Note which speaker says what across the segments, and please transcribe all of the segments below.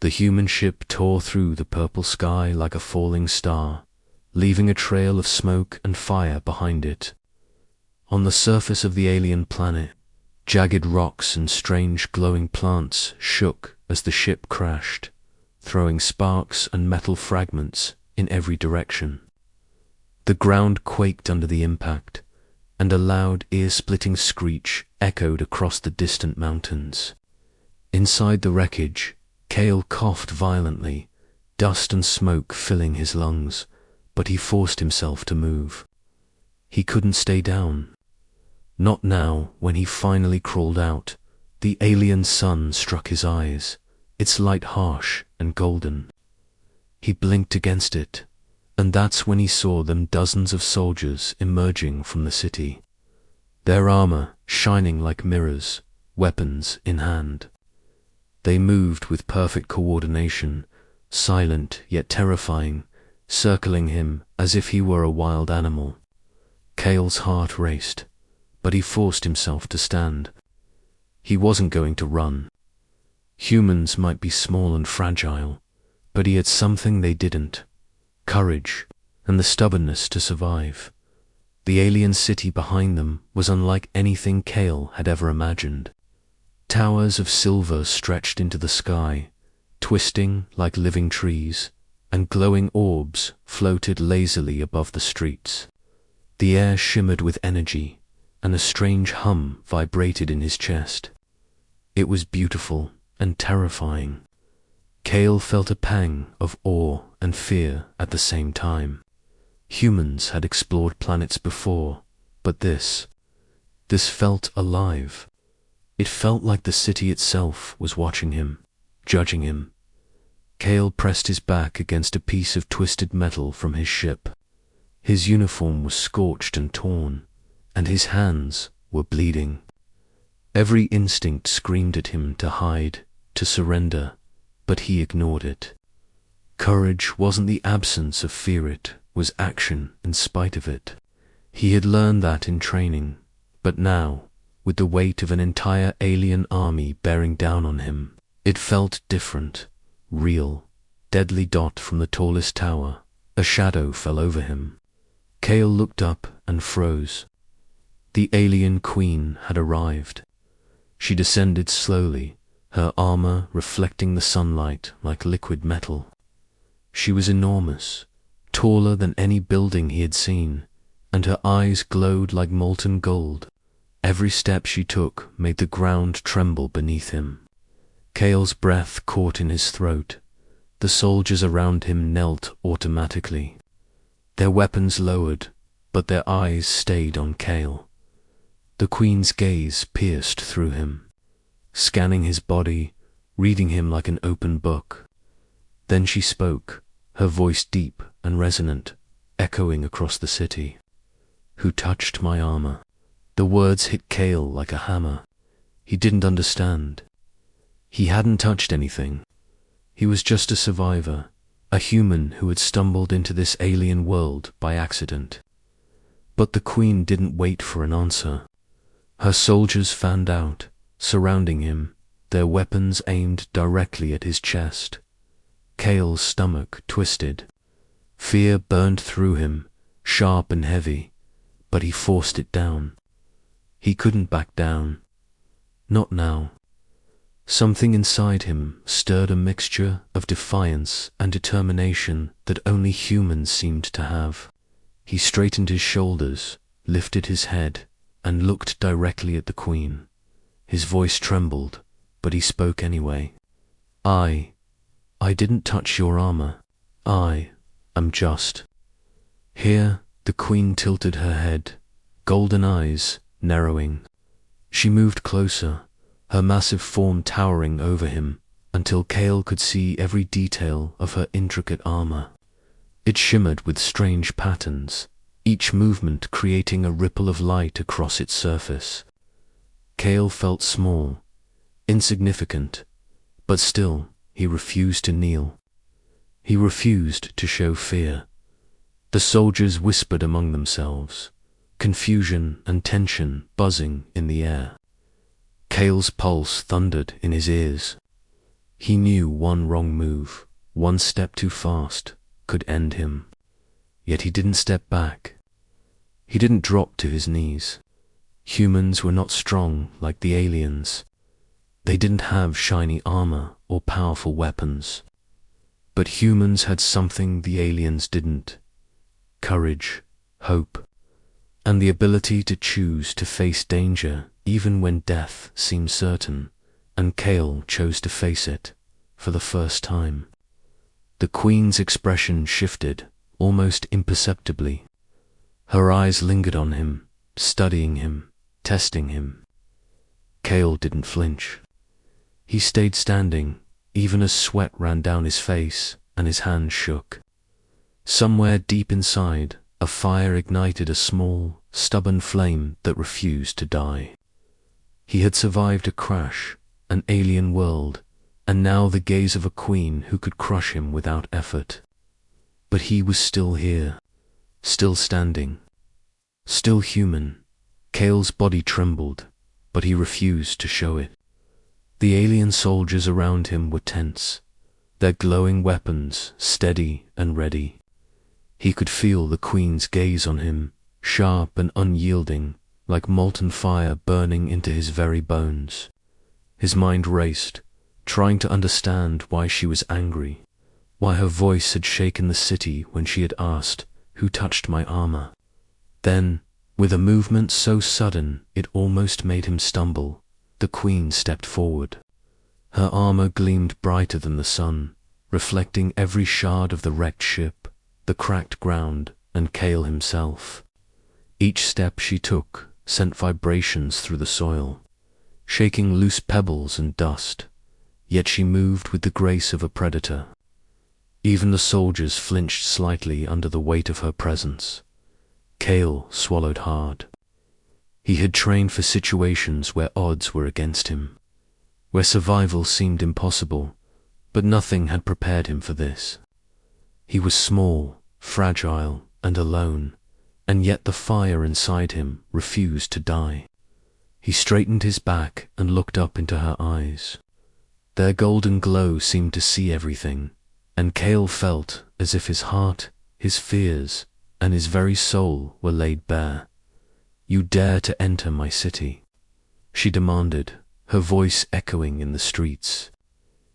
Speaker 1: The human ship tore through the purple sky like a falling star, leaving a trail of smoke and fire behind it. On the surface of the alien planet, jagged rocks and strange glowing plants shook as the ship crashed, throwing sparks and metal fragments in every direction. The ground quaked under the impact, and a loud, ear-splitting screech echoed across the distant mountains. Inside the wreckage, Cale coughed violently, dust and smoke filling his lungs, but he forced himself to move. He couldn't stay down. Not now, when he finally crawled out. The alien sun struck his eyes, its light harsh and golden. He blinked against it, and that's when he saw them dozens of soldiers emerging from the city, their armor shining like mirrors, weapons in hand. They moved with perfect coordination, silent yet terrifying, circling him as if he were a wild animal. Cale's heart raced, but he forced himself to stand. He wasn't going to run. Humans might be small and fragile, but he had something they didn't: courage and the stubbornness to survive. The alien city behind them was unlike anything Cale had ever imagined. Towers of silver stretched into the sky, twisting like living trees, and glowing orbs floated lazily above the streets. The air shimmered with energy, and a strange hum vibrated in his chest. It was beautiful and terrifying. Cale felt a pang of awe and fear at the same time. Humans had explored planets before, but this felt alive. It felt like the city itself was watching him, judging him. Cale pressed his back against a piece of twisted metal from his ship. His uniform was scorched and torn, and his hands were bleeding. Every instinct screamed at him to hide, to surrender, but he ignored it. Courage wasn't the absence of fear, it was action in spite of it. He had learned that in training, but now, with the weight of an entire alien army bearing down on him, it felt different, real. Deadly dot from the tallest tower, a shadow fell over him. Cale looked up and froze. The alien queen had arrived. She descended slowly, her armor reflecting the sunlight like liquid metal. She was enormous, taller than any building he had seen, and her eyes glowed like molten gold. Every step she took made the ground tremble beneath him. Cale's breath caught in his throat. The soldiers around him knelt automatically. Their weapons lowered, but their eyes stayed on Cale. The queen's gaze pierced through him, scanning his body, reading him like an open book. Then she spoke, her voice deep and resonant, echoing across the city. "Who touched my armor?" The words hit Cale like a hammer. He didn't understand. He hadn't touched anything. He was just a survivor, a human who had stumbled into this alien world by accident. But the queen didn't wait for an answer. Her soldiers fanned out, surrounding him, their weapons aimed directly at his chest. Cale's stomach twisted. Fear burned through him, sharp and heavy, but he forced it down. He couldn't back down. Not now. Something inside him stirred a mixture of defiance and determination that only humans seemed to have. He straightened his shoulders, lifted his head, and looked directly at the queen. His voice trembled, but he spoke anyway. I didn't touch your armor. I am just." Here, the queen tilted her head, golden eyes narrowing. She moved closer, her massive form towering over him, until Cale could see every detail of her intricate armor. It shimmered with strange patterns, each movement creating a ripple of light across its surface. Cale felt small, insignificant, but still he refused to kneel. He refused to show fear. The soldiers whispered among themselves, confusion and tension buzzing in the air. Cale's pulse thundered in his ears. He knew one wrong move, one step too fast, could end him. Yet he didn't step back. He didn't drop to his knees. Humans were not strong like the aliens. They didn't have shiny armor or powerful weapons. But humans had something the aliens didn't: courage, hope, and the ability to choose to face danger even when death seemed certain, and Kale chose to face it for the first time. The Queen's expression shifted, almost imperceptibly. Her eyes lingered on him, studying him, testing him. Kale didn't flinch. He stayed standing, even as sweat ran down his face and his hands shook. Somewhere deep inside, a fire ignited a small, stubborn flame that refused to die. He had survived a crash, an alien world, and now the gaze of a queen who could crush him without effort. But he was still here, still standing, still human. Kale's body trembled, but he refused to show it. The alien soldiers around him were tense, their glowing weapons steady and ready. He could feel the Queen's gaze on him, sharp and unyielding, like molten fire burning into his very bones. His mind raced, trying to understand why she was angry, why her voice had shaken the city when she had asked, "Who touched my armor?" Then, with a movement so sudden it almost made him stumble, the Queen stepped forward. Her armor gleamed brighter than the sun, reflecting every shard of the wrecked ship, the cracked ground, and Kale himself. Each step she took sent vibrations through the soil, shaking loose pebbles and dust, yet she moved with the grace of a predator. Even the soldiers flinched slightly under the weight of her presence. Kale swallowed hard. He had trained for situations where odds were against him, where survival seemed impossible, but nothing had prepared him for this. He was small, fragile, and alone, and yet the fire inside him refused to die. He straightened his back and looked up into her eyes. Their golden glow seemed to see everything, and Kale felt as if his heart, his fears, and his very soul were laid bare. "You dare to enter my city?" she demanded, her voice echoing in the streets.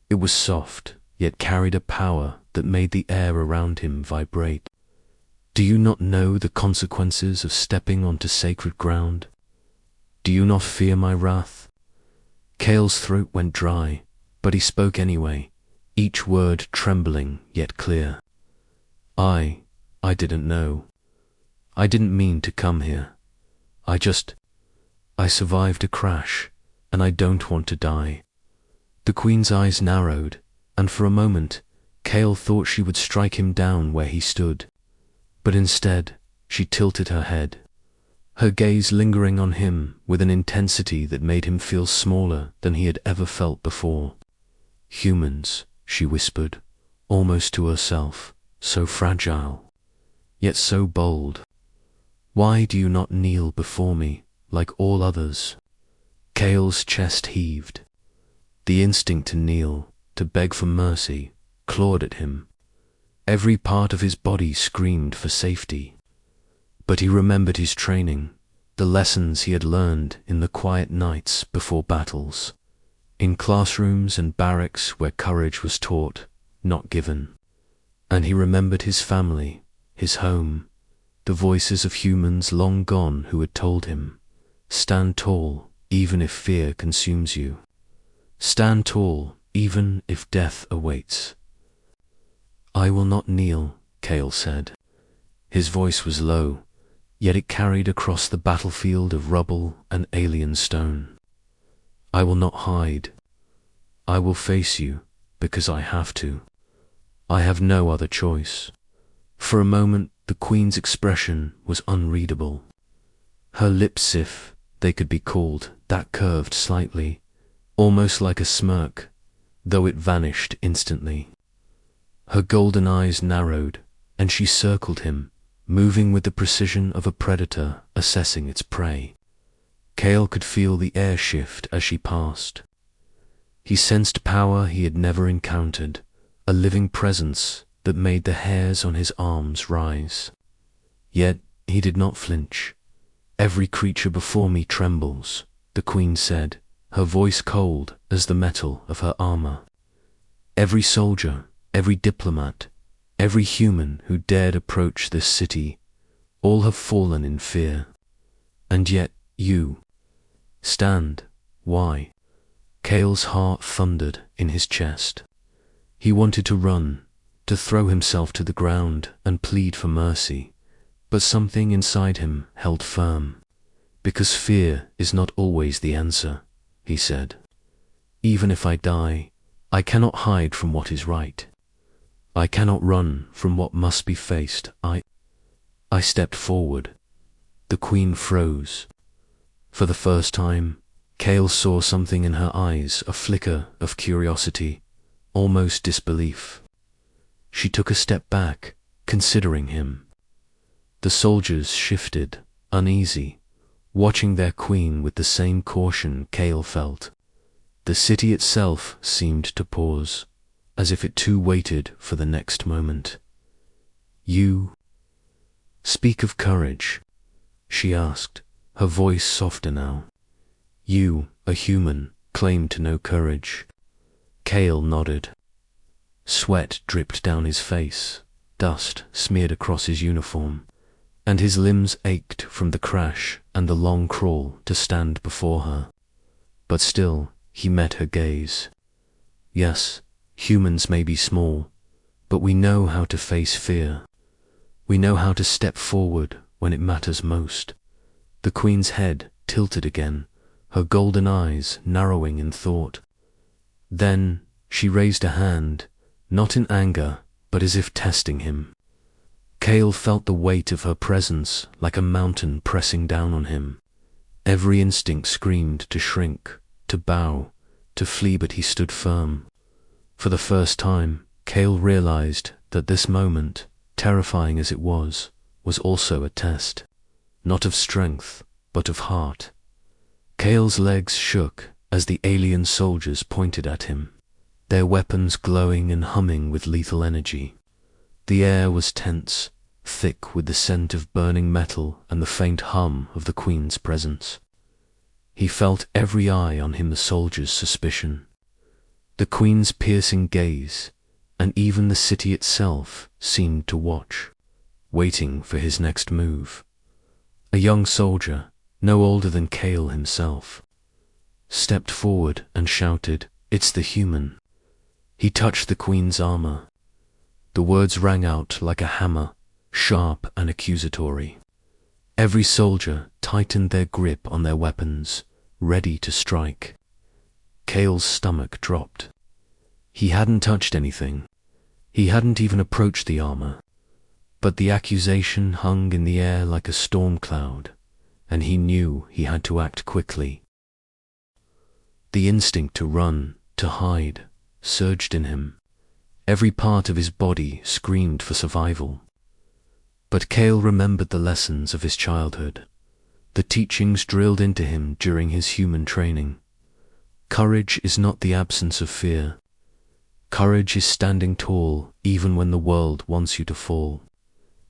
Speaker 1: It was soft, yet carried a power that made the air around him vibrate. "Do you not know the consequences of stepping onto sacred ground? Do you not fear my wrath?" Kale's throat went dry, but he spoke anyway, each word trembling yet clear. I didn't know. I didn't mean to come here. I survived a crash, and I don't want to die." The Queen's eyes narrowed, and for a moment, Kale thought she would strike him down where he stood. But instead, she tilted her head, her gaze lingering on him with an intensity that made him feel smaller than he had ever felt before. "Humans," she whispered, almost to herself, "so fragile, yet so bold. Why do you not kneel before me like all others?" Kale's chest heaved. The instinct to kneel, to beg for mercy, clawed at him. Every part of his body screamed for safety. But he remembered his training, the lessons he had learned in the quiet nights before battles, in classrooms and barracks where courage was taught, not given. And he remembered his family, his home, the voices of humans long gone who had told him, "Stand tall, even if fear consumes you. Stand tall, even if death awaits." "I will not kneel," Kale said. His voice was low, yet it carried across the battlefield of rubble and alien stone. "I will not hide. I will face you, because I have to. I have no other choice." For a moment, the Queen's expression was unreadable. Her lips, if they could be called that, curved slightly, almost like a smirk, though it vanished instantly. Her golden eyes narrowed, and she circled him, moving with the precision of a predator assessing its prey. Kale could feel the air shift as she passed. He sensed power he had never encountered, a living presence that made the hairs on his arms rise. Yet he did not flinch. "Every creature before me trembles," the queen said, her voice cold as the metal of her armor. "Every soldier, every diplomat, every human who dared approach this city, all have fallen in fear. And yet you stand. Why?" Cale's heart thundered in his chest. He wanted to run, to throw himself to the ground and plead for mercy, but something inside him held firm. "Because fear is not always the answer," he said. "Even if I die, I cannot hide from what is right. I cannot run from what must be faced. I stepped forward. The queen froze. For the first time, Cale saw something in her eyes, a flicker of curiosity, almost disbelief. She took a step back, considering him. The soldiers shifted, uneasy, watching their queen with the same caution Cale felt. The city itself seemed to pause, as if it too waited for the next moment. "You speak of courage," she asked, her voice softer now. "You, a human, claim to know courage." Cale nodded. Sweat dripped down his face, dust smeared across his uniform, and his limbs ached from the crash and the long crawl to stand before her. But still, he met her gaze. "Yes, humans may be small, but we know how to face fear. We know how to step forward when it matters most." The queen's head tilted again, her golden eyes narrowing in thought. Then she raised a hand, not in anger, but as if testing him. Cale felt the weight of her presence like a mountain pressing down on him. Every instinct screamed to shrink, to bow, to flee, but he stood firm. For the first time, Cale realized that this moment, terrifying as it was also a test, not of strength, but of heart. Cale's legs shook as the alien soldiers pointed at him, their weapons glowing and humming with lethal energy. The air was tense, thick with the scent of burning metal and the faint hum of the queen's presence. He felt every eye on him, the soldiers' suspicion, the queen's piercing gaze, and even the city itself seemed to watch, waiting for his next move. A young soldier, no older than Cale himself, stepped forward and shouted, "It's the human." He touched the queen's armor. The words rang out like a hammer, sharp and accusatory. Every soldier tightened their grip on their weapons, ready to strike. Cale's stomach dropped. He hadn't touched anything. He hadn't even approached the armor. But the accusation hung in the air like a storm cloud, and he knew he had to act quickly. The instinct to run, to hide, surged in him. Every part of his body screamed for survival. But Cale remembered the lessons of his childhood, the teachings drilled into him during his human training. Courage is not the absence of fear. Courage is standing tall even when the world wants you to fall.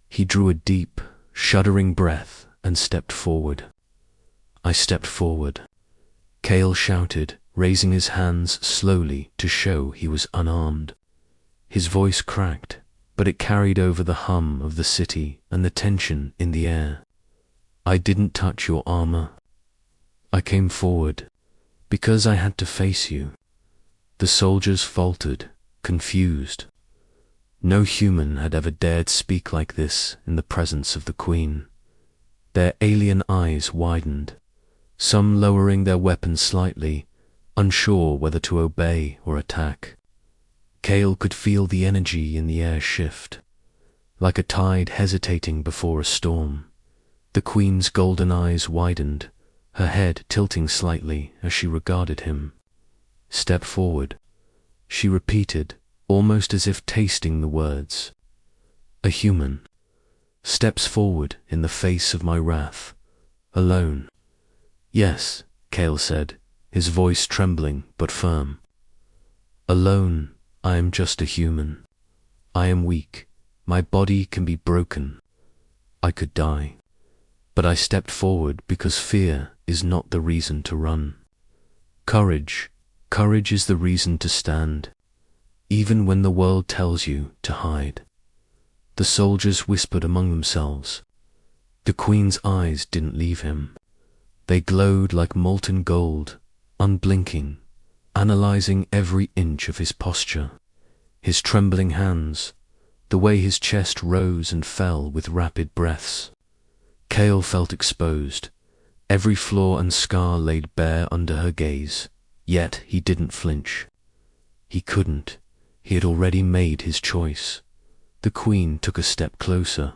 Speaker 1: He drew a deep, shuddering breath and stepped forward. "I stepped forward," Cale shouted, raising his hands slowly to show he was unarmed. His voice cracked, but it carried over the hum of the city and the tension in the air. "I didn't touch your armor. I came forward because I had to face you." The soldiers faltered, confused. No human had ever dared speak like this in the presence of the queen. Their alien eyes widened, some lowering their weapons slightly, unsure whether to obey or attack. Cale could feel the energy in the air shift, like a tide hesitating before a storm. The queen's golden eyes widened, her head tilting slightly as she regarded him. "Step forward," she repeated, almost as if tasting the words. "A human steps forward in the face of my wrath, alone." "Yes," Cale said, his voice trembling but firm. Alone, I am just a human. I am weak. My body can be broken. I could die. But I stepped forward because fear is not the reason to run. Courage is the reason to stand, even when the world tells you to hide. The soldiers whispered among themselves. The Queen's eyes didn't leave him. They glowed like molten gold, unblinking, analyzing every inch of his posture, his trembling hands, the way his chest rose and fell with rapid breaths. Cale felt exposed, every flaw and scar laid bare under her gaze, yet he didn't flinch. He couldn't. He had already made his choice. The Queen took a step closer.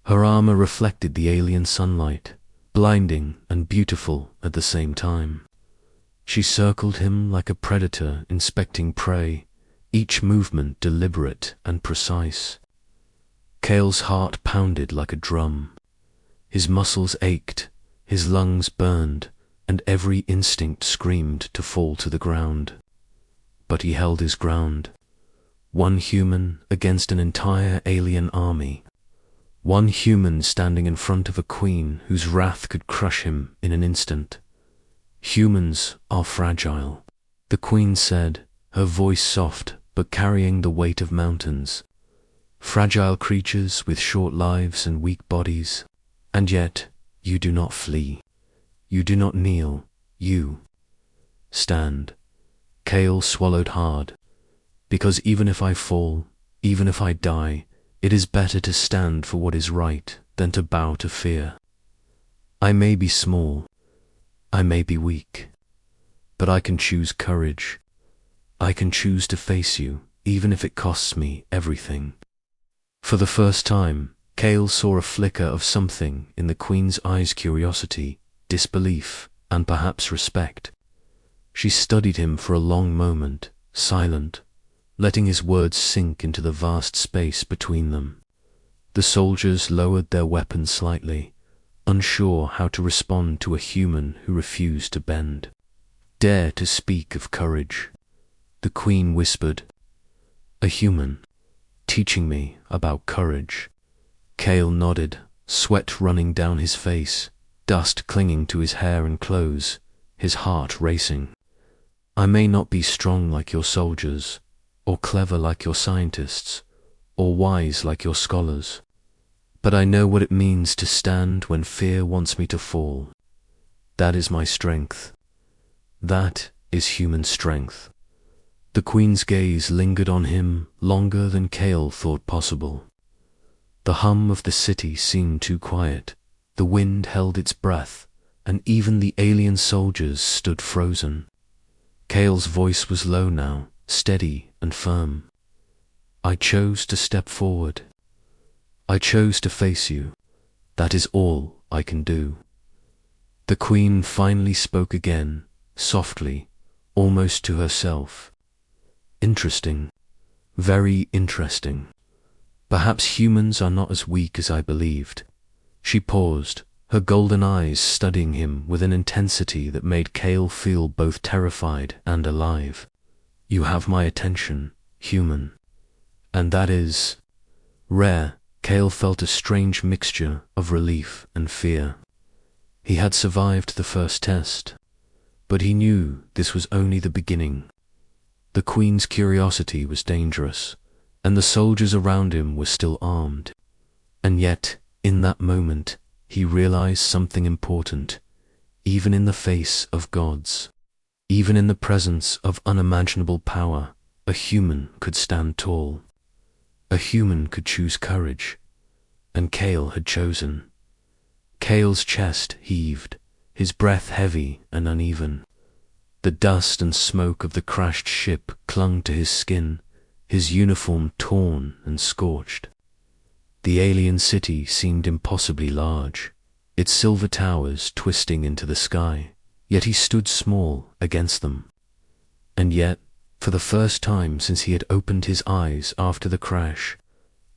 Speaker 1: Her armor reflected the alien sunlight, blinding and beautiful at the same time. She circled him like a predator inspecting prey, each movement deliberate and precise. Cale's heart pounded like a drum. His muscles ached, his lungs burned, and every instinct screamed to fall to the ground. But he held his ground. One human against an entire alien army. One human standing in front of a queen whose wrath could crush him in an instant. Humans are fragile, the Queen said, her voice soft but carrying the weight of mountains. Fragile creatures with short lives and weak bodies. And yet, you do not flee. You do not kneel. You stand. Cale swallowed hard. Because even if I fall, even if I die, it is better to stand for what is right than to bow to fear. I may be small. I may be weak. But I can choose courage. I can choose to face you, even if it costs me everything. For the first time, Cale saw a flicker of something in the Queen's eyes: curiosity, disbelief, and perhaps respect. She studied him for a long moment, silent, letting his words sink into the vast space between them. The soldiers lowered their weapons slightly, unsure how to respond to a human who refused to bend. Dare to speak of courage, the Queen whispered. A human, teaching me about courage. Cale nodded, sweat running down his face, dust clinging to his hair and clothes, his heart racing. I may not be strong like your soldiers, or clever like your scientists, or wise like your scholars, but I know what it means to stand when fear wants me to fall. That is my strength. That is human strength. The Queen's gaze lingered on him longer than Cale thought possible. The hum of the city seemed too quiet. The wind held its breath, and even the alien soldiers stood frozen. Cale's voice was low now, steady and firm. I chose to step forward. I chose to face you. That is all I can do. The Queen finally spoke again, softly, almost to herself. Interesting. Very interesting. Perhaps humans are not as weak as I believed. She paused, her golden eyes studying him with an intensity that made Cale feel both terrified and alive. You have my attention, human. And that is rare. Cale felt a strange mixture of relief and fear. He had survived the first test, but he knew this was only the beginning. The Queen's curiosity was dangerous, and the soldiers around him were still armed. And yet, in that moment, he realized something important. Even in the face of gods, even in the presence of unimaginable power, a human could stand tall. A human could choose courage, and Cale had chosen. Cale's chest heaved, his breath heavy and uneven. The dust and smoke of the crashed ship clung to his skin, his uniform torn and scorched. The alien city seemed impossibly large, its silver towers twisting into the sky, yet he stood small against them. And yet, for the first time since he had opened his eyes after the crash,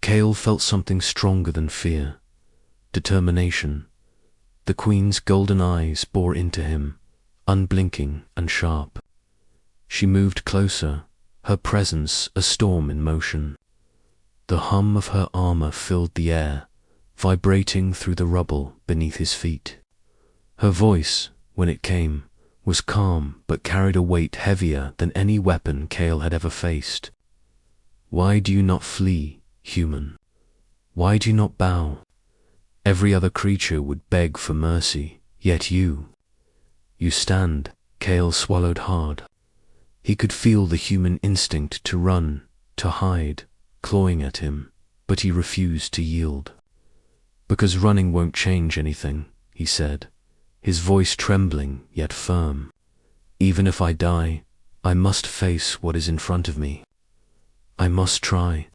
Speaker 1: Cale felt something stronger than fear. Determination. The Queen's golden eyes bore into him, unblinking and sharp. She moved closer, her presence a storm in motion. The hum of her armor filled the air, vibrating through the rubble beneath his feet. Her voice, when it came, was calm but carried a weight heavier than any weapon Cale had ever faced. Why do you not flee, human? Why do you not bow? Every other creature would beg for mercy, yet you stand. Cale swallowed hard. He could feel the human instinct to run, to hide, clawing at him, but he refused to yield. Because running won't change anything, he said, his voice trembling yet firm. Even if I die, I must face what is in front of me. I must try.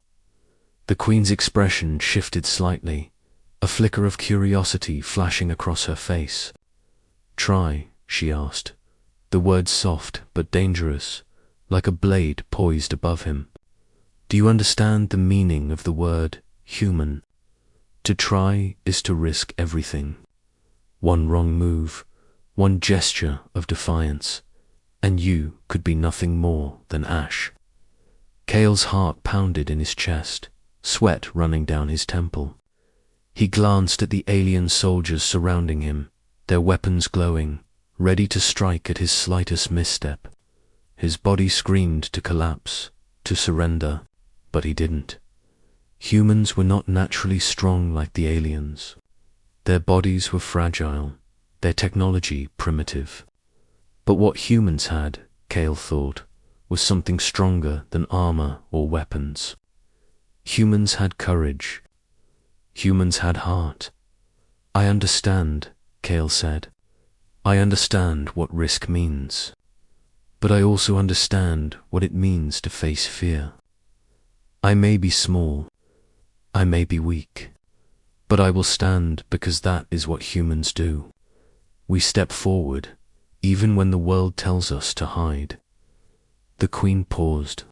Speaker 1: The Queen's expression shifted slightly, a flicker of curiosity flashing across her face. Try, she asked, the words soft but dangerous, like a blade poised above him. Do you understand the meaning of the word human? To try is to risk everything. One wrong move, one gesture of defiance, and you could be nothing more than ash. Cale's heart pounded in his chest, sweat running down his temple. He glanced at the alien soldiers surrounding him, their weapons glowing, ready to strike at his slightest misstep. His body screamed to collapse, to surrender, but he didn't. Humans were not naturally strong like the aliens. Their bodies were fragile, their technology primitive. But what humans had, Cale thought, was something stronger than armor or weapons. Humans had courage. Humans had heart. I understand, Cale said. I understand what risk means. But I also understand what it means to face fear. I may be small, I may be weak, but I will stand because that is what humans do. We step forward, even when the world tells us to hide. The Queen paused.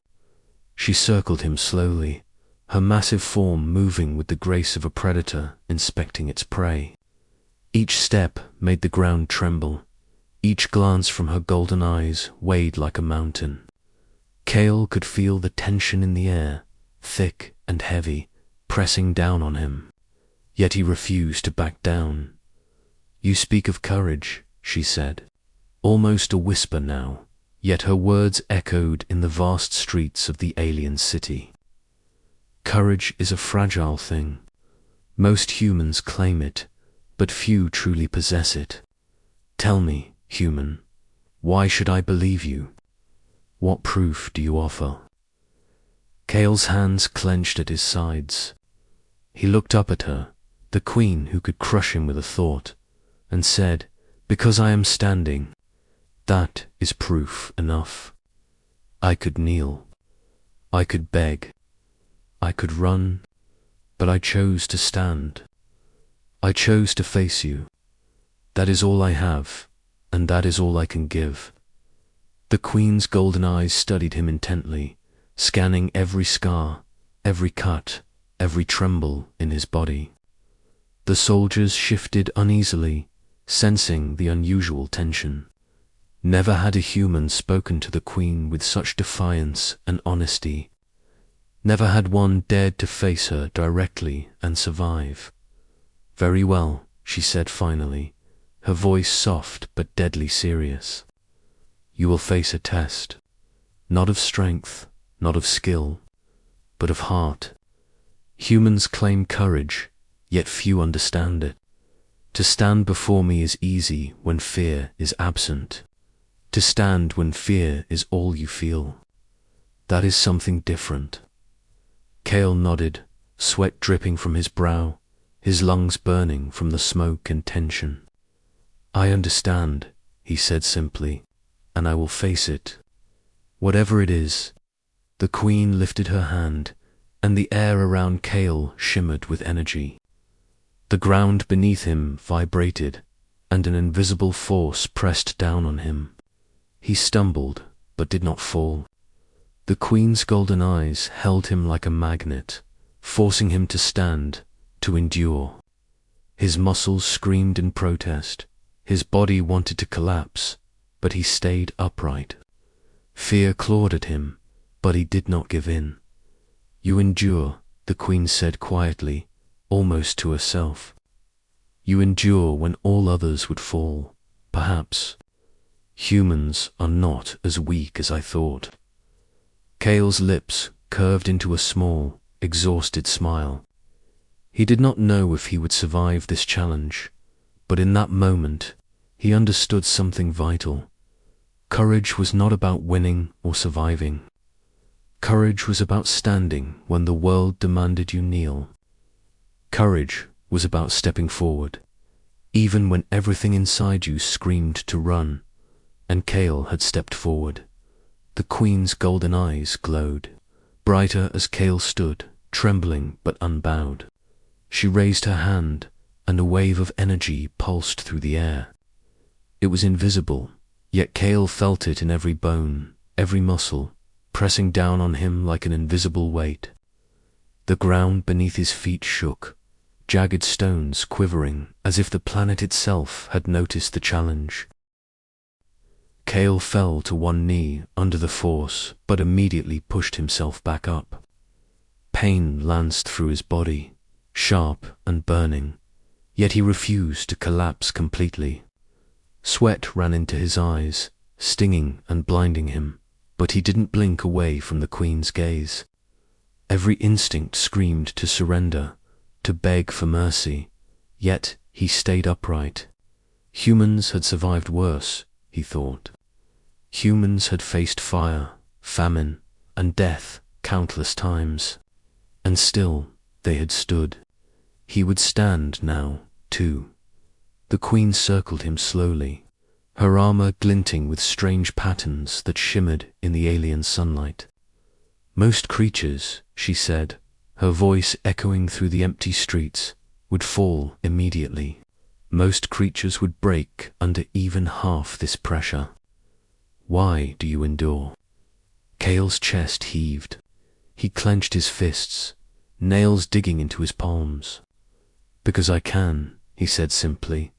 Speaker 1: She circled him slowly, her massive form moving with the grace of a predator inspecting its prey. Each step made the ground tremble. Each glance from her golden eyes weighed like a mountain. Cale could feel the tension in the air, thick and heavy, pressing down on him. Yet he refused to back down. You speak of courage, she said, almost a whisper now, yet her words echoed in the vast streets of the alien city. Courage is a fragile thing. Most humans claim it, but few truly possess it. Tell me, human, why should I believe you? What proof do you offer? Cale's hands clenched at his sides. He looked up at her, the Queen who could crush him with a thought, and said, because I am standing, that is proof enough. I could kneel. I could beg. I could run, but I chose to stand. I chose to face you. That is all I have, and that is all I can give. The Queen's golden eyes studied him intently, scanning every scar, every cut, every tremble in his body. The soldiers shifted uneasily, sensing the unusual tension. Never had a human spoken to the Queen with such defiance and honesty. Never had one dared to face her directly and survive. Very well, she said finally, her voice soft but deadly serious. You will face a test, not of strength, not of skill, but of heart. Humans claim courage, yet few understand it. To stand before me is easy when fear is absent. To stand when fear is all you feel. That is something different. Cale nodded, sweat dripping from his brow, his lungs burning from the smoke and tension. I understand, he said simply, and I will face it. Whatever it is. The Queen lifted her hand, and the air around Cale shimmered with energy. The ground beneath him vibrated, and an invisible force pressed down on him. He stumbled, but did not fall. The Queen's golden eyes held him like a magnet, forcing him to stand, to endure. His muscles screamed in protest. His body wanted to collapse, but he stayed upright. Fear clawed at him, But he did not give in. You endure, the queen said quietly, almost to herself. You endure when all others would fall, perhaps. Humans are not as weak as I thought. Cale's lips curved into a small, exhausted smile. He did not know if he would survive this challenge, but in that moment, he understood something vital. Courage was not about winning or surviving. Courage was about standing when the world demanded you kneel. Courage was about stepping forward, even when everything inside you screamed to run. And Cale had stepped forward. The queen's golden eyes glowed, brighter as Cale stood, trembling but unbowed. She raised her hand, and a wave of energy pulsed through the air. It was invisible, yet Cale felt it in every bone, every muscle, pressing down on him like an invisible weight. The ground beneath his feet shook, jagged stones quivering as if the planet itself had noticed the challenge. Cale fell to one knee under the force, but immediately pushed himself back up. Pain lanced through his body, sharp and burning, yet he refused to collapse completely. Sweat ran into his eyes, stinging and blinding him, but he didn't blink away from the queen's gaze. Every instinct screamed to surrender, to beg for mercy, yet he stayed upright. Humans had survived worse, he thought. Humans had faced fire, famine, and death countless times, and still they had stood. He would stand now, too. The queen circled him slowly, her armor glinting with strange patterns that shimmered in the alien sunlight. Most creatures, she said, her voice echoing through the empty streets, would fall immediately. Most creatures would break under even half this pressure. Why do you endure? Cale's chest heaved. He clenched his fists, nails digging into his palms. Because I can, he said simply,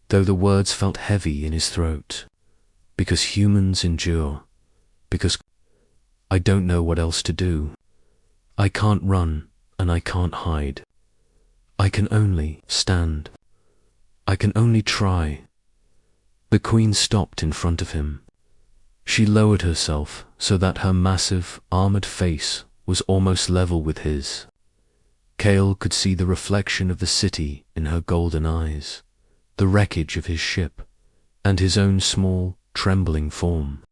Speaker 1: though the words felt heavy in his throat. Because humans endure. Because I don't know what else to do. I can't run, and I can't hide. I can only stand. I can only try. The queen stopped in front of him. She lowered herself so that her massive, armored face was almost level with his. Cale could see the reflection of the city in her golden eyes, the wreckage of his ship, and his own small, trembling form.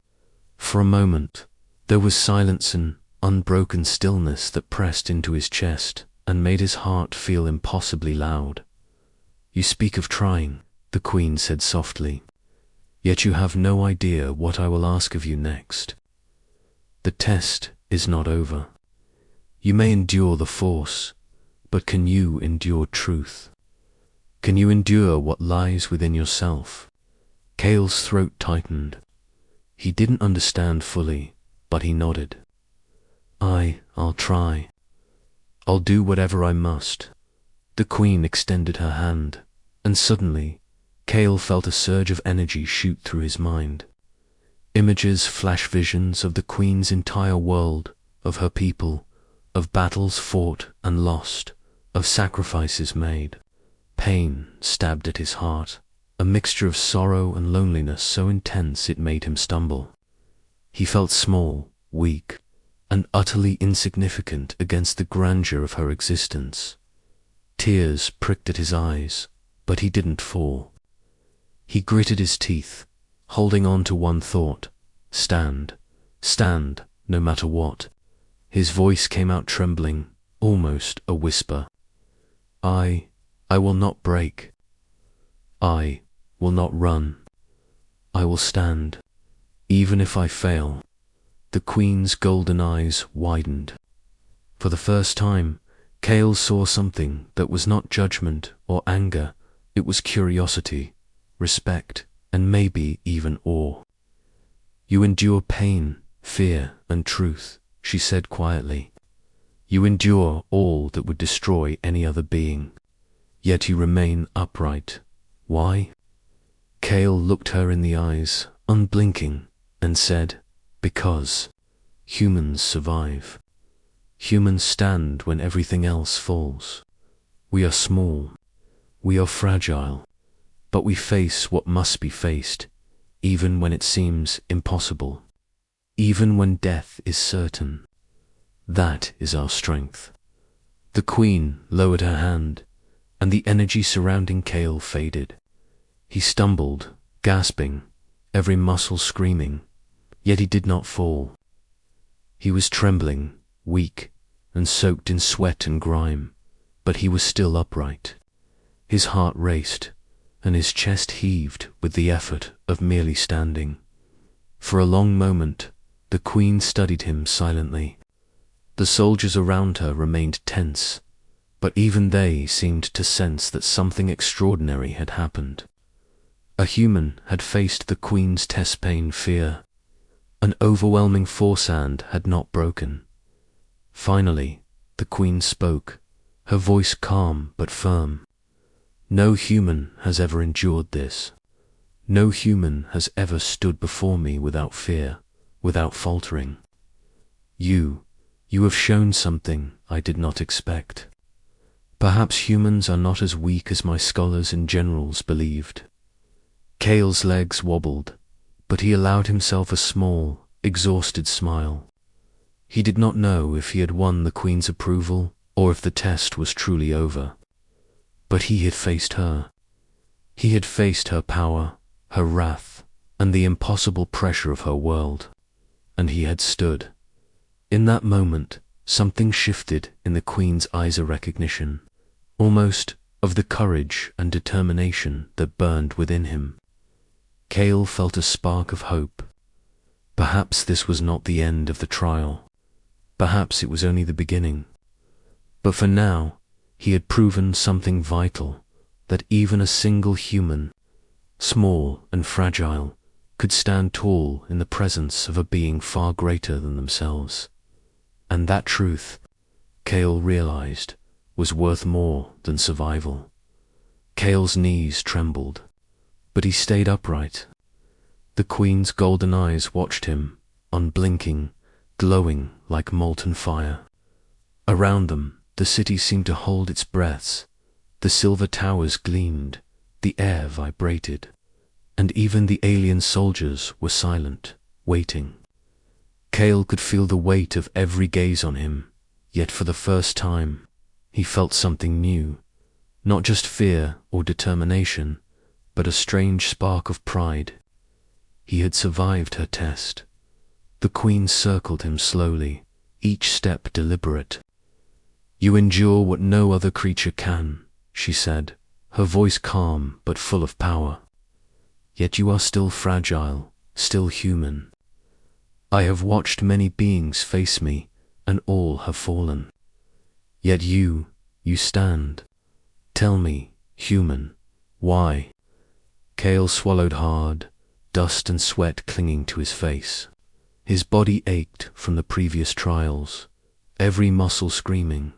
Speaker 1: For a moment, there was silence and unbroken stillness that pressed into his chest and made his heart feel impossibly loud. You speak of trying, the queen said softly, yet you have no idea what I will ask of you next. The test is not over. You may endure the force, but can you endure truth? Can you endure what lies within yourself? Cale's throat tightened. He didn't understand fully, but he nodded. I'll try. I'll do whatever I must. The queen extended her hand, and suddenly, Cale felt a surge of energy shoot through his mind. Images flashed, visions of the queen's entire world, of her people, of battles fought and lost, of sacrifices made. Pain stabbed at his heart, a mixture of sorrow and loneliness so intense it made him stumble. He felt small, weak, and utterly insignificant against the grandeur of her existence. Tears pricked at his eyes, but he didn't fall. He gritted his teeth, holding on to one thought: stand, stand, no matter what. His voice came out trembling, almost a whisper. I will not break. I will not run. I will stand, even if I fail. The queen's golden eyes widened. For the first time, Cale saw something that was not judgment or anger. It was curiosity, respect, and maybe even awe. You endure pain, fear, and truth, she said quietly. You endure all that would destroy any other being. Yet you remain upright. Why? Cale looked her in the eyes, unblinking, and said, because Humans survive. Humans stand when everything else falls. We are small. We are fragile. But we face what must be faced, even when it seems impossible. Even when death is certain. That is our strength. The Queen lowered her hand, and the energy surrounding Cale faded. He stumbled, gasping, every muscle screaming, yet he did not fall. He was trembling, weak, and soaked in sweat and grime, but he was still upright. His heart raced, and his chest heaved with the effort of merely standing. For a long moment, the Queen studied him silently. The soldiers around her remained tense, but even they seemed to sense that something extraordinary had happened. A human had faced the Queen's test-pain fear. An overwhelming force hand had not broken. Finally, the Queen spoke, her voice calm but firm. No human has ever endured this. No human has ever stood before me without fear, without faltering. You have shown something I did not expect. Perhaps humans are not as weak as my scholars and generals believed. Cale's legs wobbled, but he allowed himself a small, exhausted smile. He did not know if he had won the Queen's approval or if the test was truly over. But he had faced her. He had faced her power, her wrath, and the impossible pressure of her world. And he had stood. In that moment, something shifted in the Queen's eyes of recognition, almost of the courage and determination that burned within him. Cale felt a spark of hope. Perhaps this was not the end of the trial. Perhaps it was only the beginning. But for now, he had proven something vital, that even a single human, small and fragile, could stand tall in the presence of a being far greater than themselves. And that truth, Cale realized, was worth more than survival. Cale's knees trembled, but he stayed upright. The Queen's golden eyes watched him, unblinking, glowing like molten fire. Around them, the city seemed to hold its breaths. The silver towers gleamed, the air vibrated, and even the alien soldiers were silent, waiting. Cale could feel the weight of every gaze on him, yet for the first time, he felt something new, not just fear or determination, but a strange spark of pride. He had survived her test. The Queen circled him slowly, each step deliberate. "You endure what no other creature can," she said, her voice calm but full of power. "Yet you are still fragile, still human. I have watched many beings face me, and all have fallen. Yet you stand. Tell me, human, why?" Cale swallowed hard, dust and sweat clinging to his face. His body ached from the previous trials, every muscle screaming,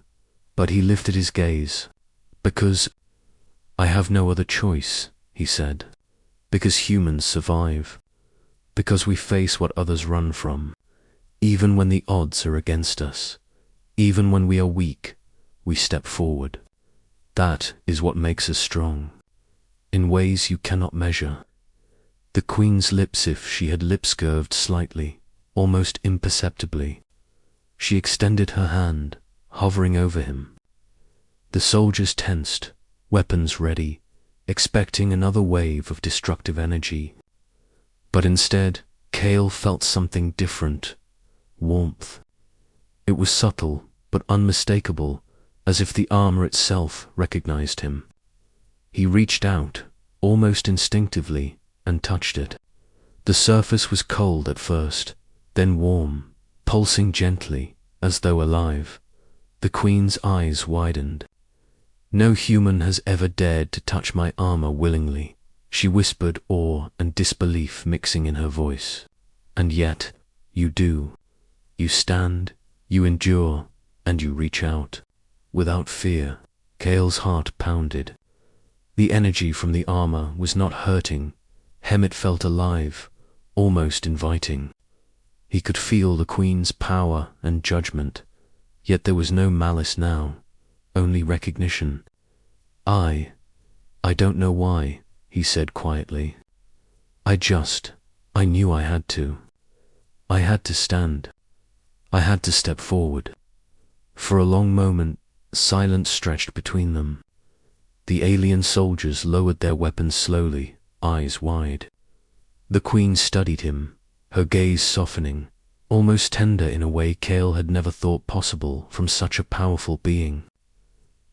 Speaker 1: but he lifted his gaze. "Because I have no other choice," he said. "Because humans survive. Because we face what others run from. Even when the odds are against us, even when we are weak, we step forward. That is what makes us strong, in ways you cannot measure." The Queen's lips, if she had lip-curved slightly, almost imperceptibly. She extended her hand, hovering over him. The soldiers tensed, weapons ready, expecting another wave of destructive energy. But instead, Cale felt something different. Warmth. It was subtle, but unmistakable, as if the armor itself recognized him. He reached out, almost instinctively, and touched it. The surface was cold at first, then warm, pulsing gently, as though alive. The Queen's eyes widened. "No human has ever dared to touch my armor willingly," she whispered, awe and disbelief mixing in her voice. "And yet, you do. You stand, you endure, and you reach out. Without fear." Cale's heart pounded. The energy from the armor was not hurting. It felt alive, almost inviting. He could feel the Queen's power and judgment, yet there was no malice now, only recognition. I don't know why," he said quietly. I knew I had to. I had to stand. I had to step forward." For a long moment, silence stretched between them. The alien soldiers lowered their weapons slowly, eyes wide. The Queen studied him, her gaze softening, almost tender in a way Cale had never thought possible from such a powerful being.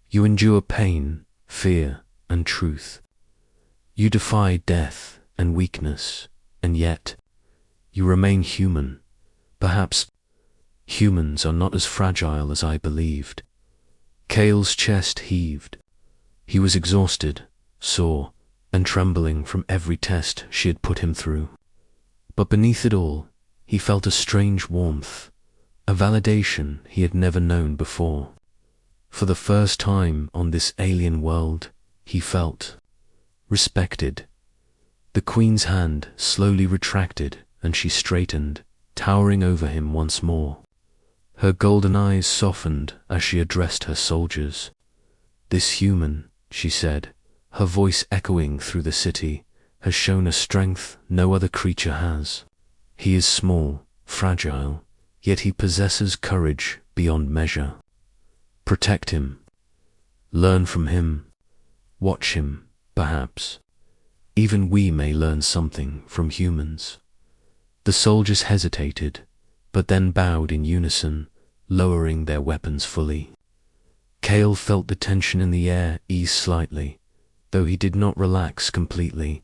Speaker 1: "You endure pain, fear, and truth. You defy death and weakness, and yet you remain human. Perhaps humans are not as fragile as I believed." Cale's chest heaved. He was exhausted, sore, and trembling from every test she had put him through. But beneath it all, he felt a strange warmth, a validation he had never known before. For the first time on this alien world, he felt respected. The Queen's hand slowly retracted and she straightened, towering over him once more. Her golden eyes softened as she addressed her soldiers. "This human," she said, her voice echoing through the city, "has shown a strength no other creature has. He is small, fragile, yet he possesses courage beyond measure. Protect him. Learn from him. Watch him, perhaps. Even we may learn something from humans." The soldiers hesitated, but then bowed in unison, lowering their weapons fully. Cale felt the tension in the air ease slightly, though he did not relax completely.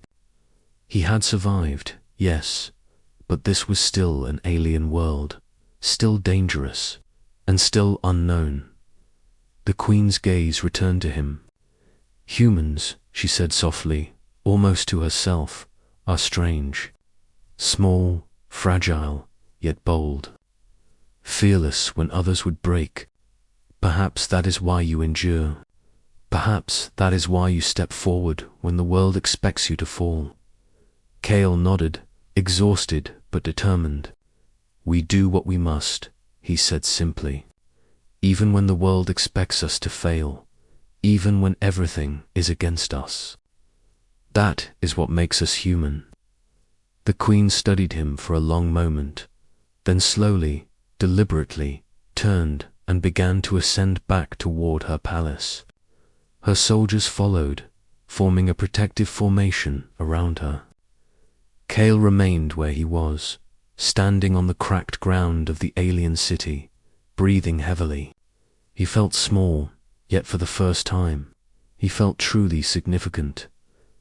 Speaker 1: He had survived, yes, but this was still an alien world, still dangerous, and still unknown. The Queen's gaze returned to him. "Humans," she said softly, almost to herself, "are strange. Small, fragile, yet bold. Fearless when others would break. Perhaps that is why you endure. Perhaps that is why you step forward when the world expects you to fall." Cale nodded, exhausted but determined. "We do what we must," he said simply. "Even when the world expects us to fail, even when everything is against us. That is what makes us human." The Queen studied him for a long moment, then slowly, deliberately, turned and began to ascend back toward her palace. Her soldiers followed, forming a protective formation around her. Cale remained where he was, standing on the cracked ground of the alien city, breathing heavily. He felt small, yet for the first time, he felt truly significant.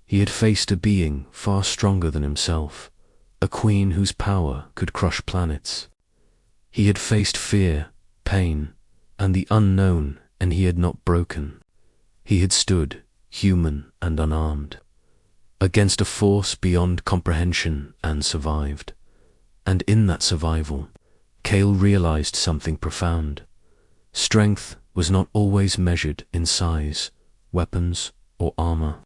Speaker 1: He had faced a being far stronger than himself, a queen whose power could crush planets. He had faced fear, pain, and the unknown, and he had not broken. He had stood, human and unarmed, against a force beyond comprehension and survived. And in that survival, Cale realized something profound. Strength was not always measured in size, weapons, or armor.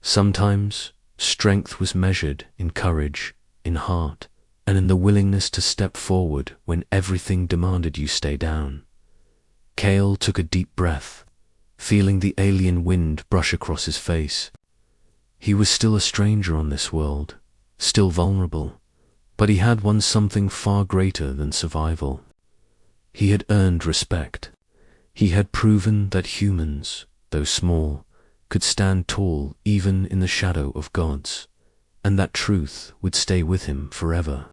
Speaker 1: Sometimes, strength was measured in courage, in heart, and in the willingness to step forward when everything demanded you stay down. Cale took a deep breath, feeling the alien wind brush across his face. He was still a stranger on this world, still vulnerable, but he had won something far greater than survival. He had earned respect. He had proven that humans, though small, could stand tall even in the shadow of gods, and that truth would stay with him forever.